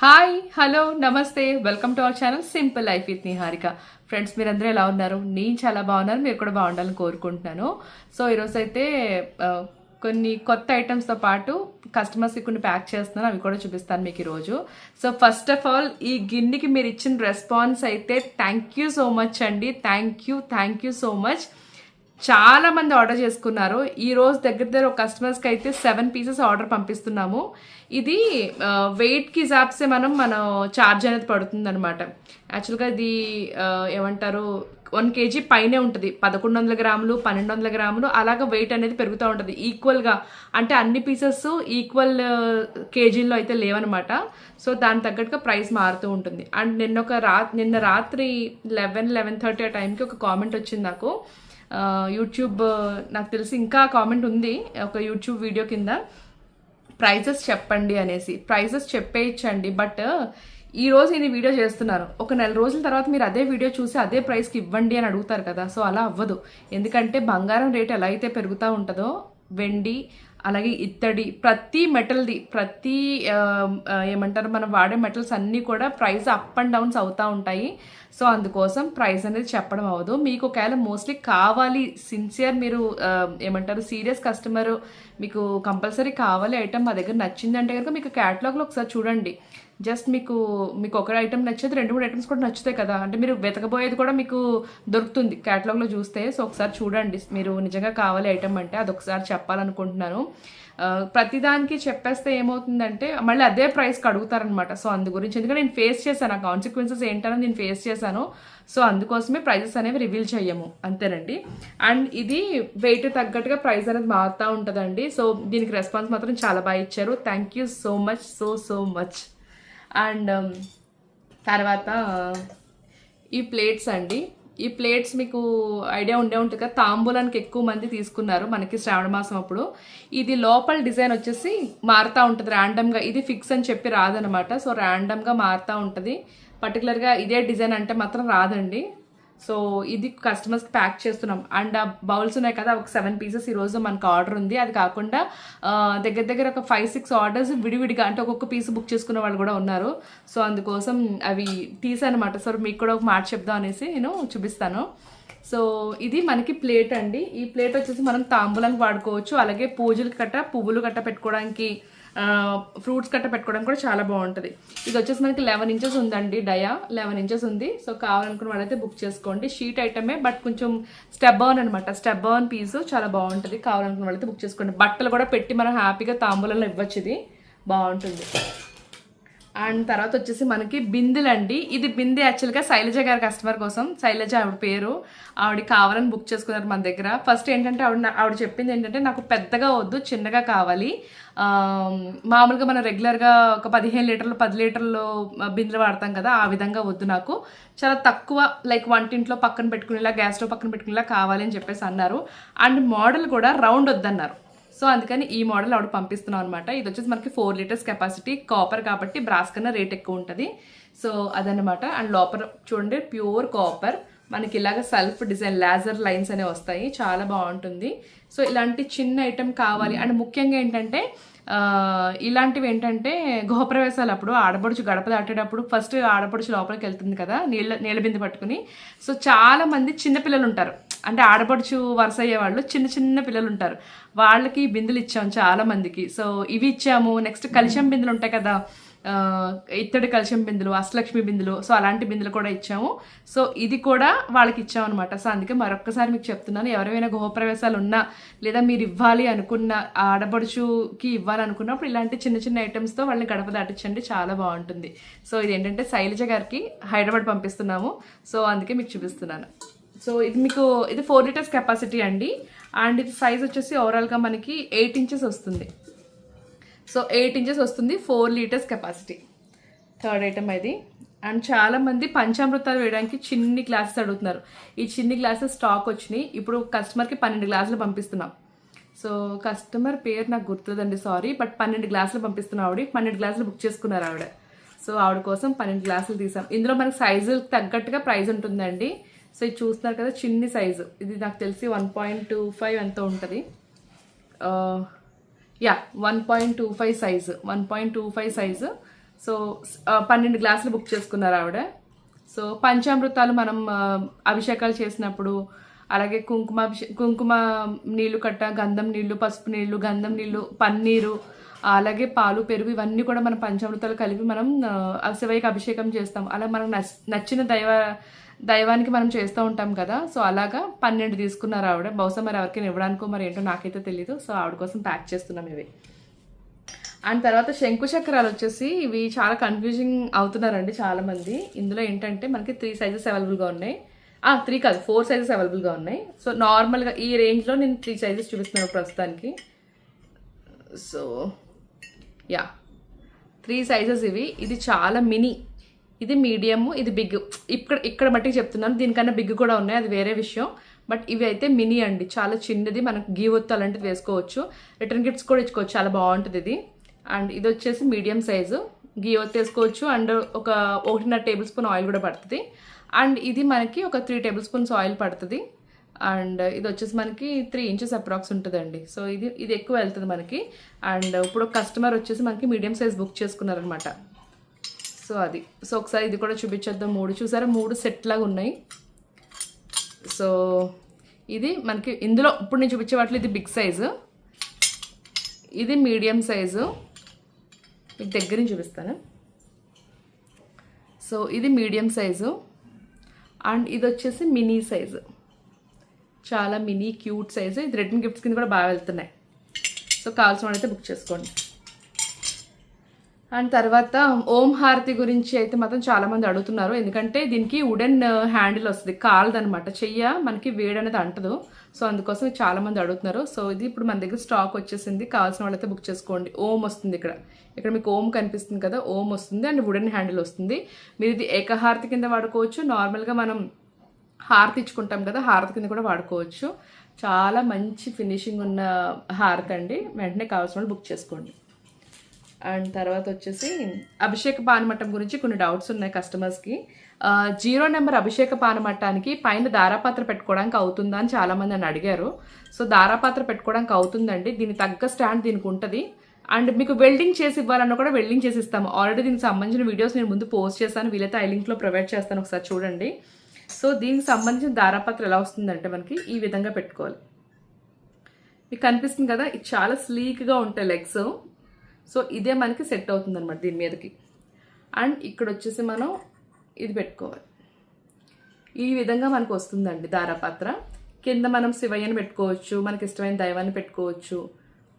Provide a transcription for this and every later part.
Hi hello నమస్తే welcome to our channel simple life with Niharika. Friends, మీరందరూ ఎలా ఉన్నారు? నేను చాలా బాగున్నాను, మీరు కూడా బాగుండాలని కోరుకుంటున్నాను. సో ఈరోజు అయితే కొన్ని కొత్త ఐటమ్స్తో పాటు కస్టమర్స్కి కొన్ని ప్యాక్ చేస్తున్నాను, అవి కూడా చూపిస్తాను మీకు ఈరోజు. సో ఫస్ట్ ఆఫ్ ఆల్, ఈ గిన్నెకి మీరు ఇచ్చిన రెస్పాన్స్ అయితే థ్యాంక్ యూ సో మచ్ అండి. Thank you so much. చాలా మంది ఆర్డర్ చేసుకున్నారు. ఈ రోజు దగ్గర ఒక కస్టమర్స్కి అయితే 7 పీసెస్ ఆర్డర్ పంపిస్తున్నాము. ఇది వెయిట్కి హిసాబ్సే మన ఛార్జ్ అనేది పడుతుంది అనమాట. యాక్చువల్గా ఇది ఏమంటారు, 1 kg పైనే ఉంటుంది. 1100 గ్రాములు 1200 గ్రాములు అలాగా వెయిట్ అనేది పెరుగుతూ ఉంటుంది ఈక్వల్గా. అంటే అన్ని పీసెస్ ఈక్వల్ కేజీల్లో అయితే లేవనమాట. సో దాని తగ్గట్టుగా ప్రైస్ మారుతూ ఉంటుంది. అండ్ నిన్న రాత్రి 11:30 ఆ టైంకి ఒక కామెంట్ వచ్చింది నాకు యూట్యూబ్. నాకు తెలిసి ఇంకా కామెంట్ ఉంది ఒక యూట్యూబ్ వీడియో కింద, ప్రైజెస్ చెప్పండి అనేసి. ప్రైజెస్ చెప్పేయచ్చండి, బట్ ఈ రోజు నేను వీడియో చేస్తున్నాను, ఒక నెల రోజుల తర్వాత మీరు అదే వీడియో చూసి అదే ప్రైస్కి ఇవ్వండి అని అడుగుతారు కదా. సో అలా అవ్వదు. ఎందుకంటే బంగారం రేట్ ఎలా అయితే పెరుగుతూ ఉంటుందో, వెండి అలాగే ఇత్తడి ప్రతి మెటల్ది ఏమంటారు, మనం వాడే మెటల్స్ అన్నీ కూడా ప్రైస్ అప్ అండ్ డౌన్స్ అవుతూ ఉంటాయి. సో అందుకోసం ప్రైస్ అనేది చెప్పడం అవ్వదు. మీకు ఒకవేళ మోస్ట్లీ కావాలి, సిన్సియర్ మీరు ఏమంటారు సీరియస్ కస్టమర్, మీకు కంపల్సరీ కావాలి ఐటమ్ మా దగ్గర నచ్చిందంటే కనుక మీకు క్యాటలాగ్లో ఒకసారి చూడండి. జస్ట్ మీకు ఒక ఐటమ్ నచ్చేది 2-3 ఐటమ్స్ కూడా నచ్చుతాయి కదా. అంటే మీరు వెతకబోయేది కూడా మీకు దొరుకుతుంది క్యాటలాగ్లో చూస్తే. సో ఒకసారి చూడండి, మీరు నిజంగా కావాలి ఐటమ్ అంటే అదొకసారి చెప్పాలనుకుంటున్నాను. ప్రతిదానికి చెప్పేస్తే ఏమవుతుందంటే మళ్ళీ అదే ప్రైస్కి అడుగుతారనమాట. సో అందు గురించి, ఎందుకంటే నేను ఫేస్ చేశాను, ఆ కాన్సిక్వెన్సెస్ ఏంటని నేను ఫేస్ చేశాను. సో అందుకోసమే ప్రైజెస్ అనేవి రివీల్ చేయము, అంతేనండి. అండ్ ఇది వెయిట్ తగ్గట్టుగా ప్రైస్ అనేది మారుతూ ఉంటుందండి. సో దీనికి రెస్పాన్స్ మాత్రం చాలా బాగా ఇచ్చారు. Thank you so much, so much. And తర్వాత ఈ ప్లేట్స్ అండి. ఈ ప్లేట్స్ మీకు ఐడియా ఉంటుంది కదా, తాంబూలానికి ఎక్కువ మంది తీసుకున్నారు మనకి శ్రావణ మాసం అప్పుడు. ఇది లోపల డిజైన్ వచ్చేసి మారుతూ ఉంటుంది ర్యాండమ్గా, ఇది ఫిక్స్ అని చెప్పి రాదనమాట. సో ర్యాండమ్గా మారుతూ ఉంటుంది. పర్టికులర్గా ఇదే డిజైన్ అంటే మాత్రం రాదండి. సో ఇది కస్టమర్స్కి ప్యాక్ చేస్తున్నాం. అండ్ ఆ బౌల్స్ ఉన్నాయి కదా, ఒక 7 పీసెస్ ఈరోజు మనకు ఆర్డర్ ఉంది. అది కాకుండా దగ్గర ఒక 5-6 ఆర్డర్స్ విడివిడిగా, అంటే ఒక్కొక్క పీస్ బుక్ చేసుకున్న వాళ్ళు కూడా ఉన్నారు. సో అందుకోసం అవి తీసానమాట. సో మీకు కూడా ఒక మాట చెప్దాం అనేసి నేను చూపిస్తాను. సో ఇది మనకి ప్లేట్ అండి. ఈ ప్లేట్ వచ్చేసి మనం తాంబూలానికి వాడుకోవచ్చు, అలాగే పూజలు గట్ట పువ్వులు గట్ట పెట్టుకోవడానికి, ఫ్రూట్స్ కట్ట పెట్టుకోవడం కూడా చాలా బాగుంటుంది. ఇది వచ్చేసి మనకి 11 ఇంచెస్ ఉందండి, డయా 11 ఇంచెస్ ఉంది. సో కావాలనుకున్న వాళ్ళైతే బుక్ చేసుకోండి. షీట్ ఐటమే, బట్ కొంచెం స్టెప్ బర్న్ అనమాట. స్టెప్ బర్న్ పీసు చాలా బాగుంటుంది. కావాలనుకున్న వాళ్ళైతే బుక్ చేసుకోండి. బట్టలు కూడా పెట్టి మనం హ్యాపీగా తాంబూలంలో ఇవ్వచ్చు, ఇది బాగుంటుంది. అండ్ తర్వాత వచ్చేసి మనకి బిందెలండి. ఇది బిందె యాక్చువల్గా శైలజ గారి కస్టమర్ కోసం, శైలజ ఆవిడ పేరు, ఆవిడ కావాలని బుక్ చేసుకున్నారు మన దగ్గర. ఫస్ట్ ఏంటంటే ఆవిడ చెప్పింది ఏంటంటే, నాకు పెద్దగా వద్దు, చిన్నగా కావాలి. మామూలుగా మనం రెగ్యులర్గా ఒక 15 లీటర్లు 10 లీటర్లు బిందెలు వాడతాం కదా, ఆ విధంగా వద్దు, నాకు చాలా తక్కువ, లైక్ వంటింట్లో పక్కన పెట్టుకునేలా, గ్యాస్ స్టవ్ పక్కన పెట్టుకునేలా కావాలి అని చెప్పేసి అన్నారు. అండ్ మోడల్ కూడా రౌండ్ వద్దన్నారు. సో అందుకని ఈ మోడల్ ఆవిడ పంపిస్తున్నాం అనమాట. ఇది వచ్చేసి మనకి 4 లీటర్స్ కెపాసిటీ, కాపర్ కాబట్టి బ్రాస్ కన్నా రేట్ ఎక్కువ ఉంటుంది. సో అదనమాట. అండ్ లోపల చూడండి ప్యూర్ కాపర్, మనకి ఇలాగ సెల్ఫ్ డిజైన్ లేజర్ లైన్స్ అనేవి వస్తాయి, చాలా బాగుంటుంది. సో ఇలాంటి చిన్న ఐటెం కావాలి. అండ్ ముఖ్యంగా ఏంటంటే ఇలాంటివి ఏంటంటే గృహప్రవేశాలు అప్పుడు ఆడపడుచు గడప దాటేటప్పుడు ఫస్ట్ ఆడపడుచు లోపలికి వెళ్తుంది కదా నీళ్ళ బిందె పట్టుకుని. సో చాలా మంది చిన్నపిల్లలు ఉంటారు, అంటే ఆడపడుచు వరుస అయ్యే వాళ్ళు చిన్న పిల్లలు ఉంటారు, వాళ్ళకి బిందెలు ఇచ్చాము చాలా మందికి. సో ఇవి ఇచ్చాము. నెక్స్ట్ కలిశం బిందెలు ఉంటాయి కదా, ఇత్తడి కలిశం బిందులు, అష్టలక్ష్మి బిందులు, సో అలాంటి బిందులు కూడా ఇచ్చాము. సో ఇది కూడా వాళ్ళకి ఇచ్చామన్నమాట. సో అందుకే మరొక్కసారి మీకు చెప్తున్నాను, ఎవరైనా గృహప్రవేశాలు ఉన్నా లేదా మీరు ఇవ్వాలి అనుకున్న, ఆడపడుచుకి ఇవ్వాలనుకున్నప్పుడు ఇలాంటి చిన్న ఐటమ్స్తో వాళ్ళని గడప దాటించండి, చాలా బాగుంటుంది. సో ఇది ఏంటంటే శైలజ గారికి హైదరాబాద్ పంపిస్తున్నాము. సో అందుకే మీకు చూపిస్తున్నాను. సో ఇది 4 లీటర్స్ కెపాసిటీ అండి. అండ్ ఇది సైజ్ వచ్చేసి ఓవరాల్గా మనకి 8 ఇంచెస్ వస్తుంది. సో 8 ఇంచెస్ వస్తుంది, 4 లీటర్స్ కెపాసిటీ. థర్డ్ ఐటమ్ ఇది. అండ్ చాలామంది పంచామృతాలు వేయడానికి చిన్ని గ్లాసెస్ అడుగుతున్నారు. ఈ చిన్ని గ్లాసెస్ స్టాక్ వచ్చినాయి. ఇప్పుడు కస్టమర్కి 12 గ్లాసులు పంపిస్తున్నాం. సో కస్టమర్ పేరు నాకు గుర్తులేదండి, సారీ, బట్ 12 గ్లాసులు పంపిస్తున్నాం. 12 గ్లాసులు బుక్ చేసుకున్నారు ఆవిడ. సో ఆవిడ కోసం 12 గ్లాసులు తీసాం. ఇందులో మనకి సైజుకి తగ్గట్టుగా ప్రైస్ ఉంటుందండి. సో ఇది చూస్తున్నారు కదా, చిన్ని సైజు. ఇది నాకు తెలిసి 1.25 ఎంతో ఉంటుంది. 1.25 సైజు, 1.25 సైజు. సో 12 గ్లాసులు బుక్ చేసుకున్నారు ఆవిడ. సో పంచామృతాలు మనం అభిషేకాలు చేసినప్పుడు, అలాగే కుంకుమ నీళ్లు కట్ట, గంధం నీళ్లు, పసుపు నీళ్లు, గంధం నీళ్లు, పన్నీరు, అలాగే పాలు, పెరుగు ఇవన్నీ కూడా మనం పంచామృతాలు కలిపి మనం శివయ్యకి అభిషేకం చేస్తాం. అలా మనకు నచ్చిన దైవానికి మనం చేస్తూ ఉంటాం కదా. సో అలాగా 12 తీసుకున్నారు ఆవిడ. బహుశా మరి ఎవరికైనా ఇవ్వడానికో మరి ఏంటో నాకైతే తెలీదు. సో ఆవిడ కోసం ప్యాక్ చేస్తున్నాం ఇవి. అండ్ తర్వాత శంకు చక్రాలు వచ్చేసి ఇవి చాలా కన్ఫ్యూజింగ్ అవుతున్నారండి చాలామంది. ఇందులో ఏంటంటే మనకి 3 సైజెస్ అవైలబుల్గా ఉన్నాయి. 3 కాదు 4 సైజెస్ అవైలబుల్గా ఉన్నాయి. సో నార్మల్గా ఈ రేంజ్లో నేను 3 సైజెస్ చూపిస్తున్నాను ప్రస్తుతానికి. సో యా 3 సైజెస్ ఇవి. ఇది చాలా మినీ, ఇది మీడియం, ఇది బిగ్. ఇక్కడ మట్టికి చెప్తున్నాను, దీనికన్నా బిగ్ కూడా ఉన్నాయి, అది వేరే విషయం. బట్ ఇవి అయితే మినీ అండి, చాలా చిన్నది. మనకు గీ ఒత్తు అలాంటిది వేసుకోవచ్చు, రిటర్న్ గిఫ్ట్స్ కూడా ఇచ్చుకోవచ్చు, చాలా బాగుంటుంది ఇది. అండ్ ఇది వచ్చేసి మీడియం సైజు, గీ ఒత్తు వేసుకోవచ్చు. అండ్ ఒక 1.5 టేబుల్ స్పూన్ ఆయిల్ కూడా పడుతుంది. అండ్ ఇది మనకి ఒక 3 టేబుల్ స్పూన్స్ ఆయిల్ పడుతుంది. అండ్ ఇది వచ్చేసి మనకి 3 ఇంచెస్ అప్రాక్స్ ఉంటుందండి. సో ఇది ఎక్కువ వెళ్తుంది మనకి. అండ్ ఇప్పుడు కస్టమర్ వచ్చేసి మనకి మీడియం సైజ్ బుక్ చేసుకున్నారనమాట. సో అది. సో ఒకసారి ఇది కూడా చూపించేద్దాం. 3 చూసారా, 3 సెట్ లాగా ఉన్నాయి. సో ఇది మనకి ఇందులో ఇప్పుడు నేను చూపించే వాటిలో ఇది బిగ్ సైజు, ఇది మీడియం సైజు, మీకు దగ్గర నుంచి చూపిస్తాను. సో ఇది మీడియం సైజు, అండ్ ఇది వచ్చేసి మినీ సైజు, చాలా మినీ క్యూట్ సైజు. ఇది రిటర్న్ గిఫ్ట్స్ కింద కూడా బాగా వెళ్తున్నాయి. సో కావాల్సిన వాళ్ళైతే బుక్ చేసుకోండి. అండ్ తర్వాత ఓం హారతి గురించి అయితే మాత్రం చాలామంది అడుగుతున్నారు. ఎందుకంటే దీనికి వుడెన్ హ్యాండిల్ వస్తుంది, కాలదనమాట, చెయ్య మనకి వేడి అనేది అంటదు. సో అందుకోసం చాలామంది అడుగుతున్నారు. సో ఇది ఇప్పుడు మన దగ్గర స్టాక్ వచ్చేసింది, కావాల్సిన వాళ్ళైతే బుక్ చేసుకోండి. ఓం వస్తుంది ఇక్కడ మీకు ఓం కనిపిస్తుంది కదా, ఓం వస్తుంది. అండ్ వుడెన్ హ్యాండిల్ వస్తుంది. మీరు ఇది ఏకహారతి కింద వాడుకోవచ్చు, నార్మల్గా మనం హారతి ఇచ్చుకుంటాం కదా, హారతి కింద కూడా వాడుకోవచ్చు. చాలా మంచి ఫినిషింగ్ ఉన్న హారతి అండి. వెంటనే కావాల్సిన వాళ్ళు బుక్ చేసుకోండి. అండ్ తర్వాత వచ్చేసి అభిషేక పానమట్టం గురించి కొన్ని డౌట్స్ ఉన్నాయి కస్టమర్స్కి. 0 నెంబర్ అభిషేక పానమట్టానికి పైన దారాపాత్ర పెట్టుకోవడానికి అవుతుందా అని చాలామంది అని అడిగారు. సో దారాపాత్ర పెట్టుకోవడానికి అవుతుందండి, దీనికి తగ్గ స్టాండ్ దీనికి ఉంటుంది. అండ్ మీకు వెల్డింగ్ చేసి ఇవ్వాలన్నా కూడా వెల్డింగ్ చేసి ఇస్తాము. ఆల్రెడీ దీనికి సంబంధించిన వీడియోస్ నేను ముందు పోస్ట్ చేస్తాను, వీలైతే ఐ లింక్లో ప్రొవైడ్ చేస్తాను, ఒకసారి చూడండి. సో దీనికి సంబంధించిన దారాపాత్ర ఎలా వస్తుందంటే మనకి ఈ విధంగా పెట్టుకోవాలి. మీకు కనిపిస్తుంది కదా, ఇది చాలా స్లీక్గా ఉంటాయి లెగ్స్. సో ఇదే మనకి సెట్ అవుతుంది అనమాట దీని మీదకి. అండ్ ఇక్కడ వచ్చేసి మనం ఇది పెట్టుకోవాలి. ఈ విధంగా మనకు వస్తుందండి దారాపాత్ర. కింద మనం శివయ్యని పెట్టుకోవచ్చు, మనకి ఇష్టమైన దైవాన్ని పెట్టుకోవచ్చు.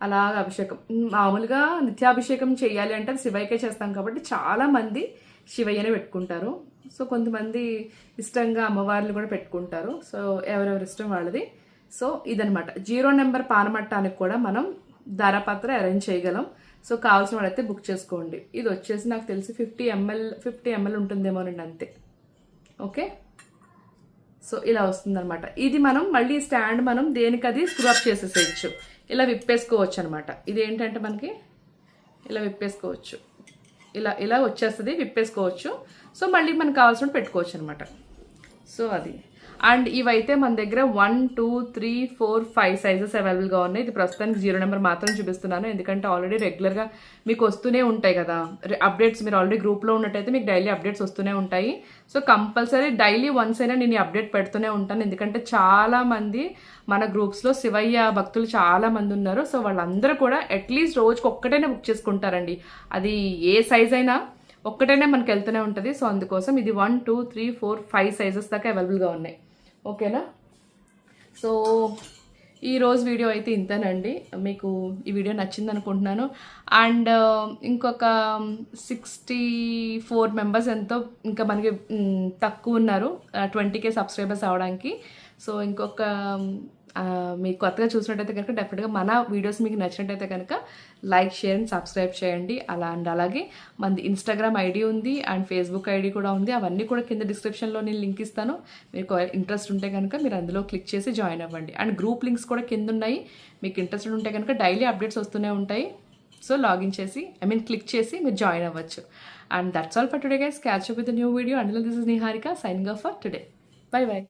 అలాగ అభిషేకం మామూలుగా నిత్యాభిషేకం చేయాలి అంటే అది శివయ్యకే చేస్తాం కాబట్టి చాలామంది శివయ్యనే పెట్టుకుంటారు. సో కొంతమంది ఇష్టంగా అమ్మవారిని కూడా పెట్టుకుంటారు. సో ఎవరెవరి ఇష్టం వాళ్ళది. సో ఇదనమాట 0 నెంబర్ పానమట్టానికి కూడా మనం దారాపాత్ర అరేంజ్ చేయగలం. సో కావాల్సిన వాళ్ళైతే బుక్ చేసుకోండి. ఇది వచ్చేసి నాకు తెలిసి 50 ml ఉంటుందేమోనండి, అంతే. ఓకే, సో ఇలా వస్తుందన్నమాట. ఇది మనం మళ్ళీ స్టాండ్ మనం దేనికది స్క్రూ అప్ చేసేసేయచ్చు, ఇలా విప్పేసుకోవచ్చు అనమాట. ఇది ఏంటంటే మనకి ఇలా విప్పేసుకోవచ్చు, ఇలా వచ్చేస్తుంది, విప్పేసుకోవచ్చు. సో మళ్ళీ మనకు కావాల్సిన పెట్టుకోవచ్చు అనమాట. సో అది. అండ్ ఇవైతే మన దగ్గర 1, 2, 3, 4, 5 సైజెస్ అవైలబుల్గా ఉన్నాయి. ఇది ప్రస్తుతానికి 0 నెంబర్ మాత్రం చూపిస్తున్నాను, ఎందుకంటే ఆల్రెడీ రెగ్యులర్గా మీకు వస్తూనే ఉంటాయి కదా అప్డేట్స్. మీరు ఆల్రెడీ గ్రూప్లో ఉన్నట్టయితే మీకు డైలీ అప్డేట్స్ వస్తూనే ఉంటాయి. సో కంపల్సరీ డైలీ వన్స్ అయినా నేను ఈ అప్డేట్ పెడుతూనే ఉంటాను, ఎందుకంటే చాలామంది మన గ్రూప్స్లో శివయ్య భక్తులు చాలామంది ఉన్నారు. సో వాళ్ళందరూ కూడా అట్లీస్ట్ రోజుకి ఒక్కటైనా బుక్ చేసుకుంటారండి. అది ఏ సైజ్ అయినా ఒక్కటైనా మనకు వెళ్తూనే ఉంటుంది. సో అందుకోసం ఇది 1, 2, 3, 4, 5 సైజెస్ దాకా అవైలబుల్గా ఉన్నాయి. ఓకేనా. సో ఈరోజు వీడియో అయితే ఇంతేనండి. మీకు ఈ వీడియో నచ్చింది అనుకుంటున్నాను. అండ్ ఇంకొక 64 మెంబర్స్ ఎంతో ఇంకా మనకి తక్కువ ఉన్నారు 20K సబ్స్క్రైబర్స్ అవడానికి. సో ఇంకొక మీకు కొత్తగా చూసినట్టయితే కనుక డెఫినెట్గా మన వీడియోస్ మీకు నచ్చినట్టయితే కనుక లైక్, షేర్ అండ్ సబ్స్క్రైబ్ చేయండి. అలాగే మనది ఇన్స్టాగ్రామ్ ఐడి ఉంది అండ్ ఫేస్బుక్ ఐడి కూడా ఉంది. అవన్నీ కూడా కింద డిస్క్రిప్షన్లో నేను లింక్ ఇస్తాను. మీకు ఇంట్రెస్ట్ ఉంటే కనుక మీరు అందులో క్లిక్ చేసి జాయిన్ అవ్వండి. అండ్ గ్రూప్ లింక్స్ కూడా కింద ఉన్నాయి. మీకు ఇంట్రెస్ట్ ఉంటే కనుక డైలీ అప్డేట్స్ వస్తూనే ఉంటాయి. సో లాగిన్ చేసి క్లిక్ చేసి మీరు జాయిన్ అవ్వచ్చు. And that's all for today guys. Catch up with new video. And this is Niharika signing off for today. By by.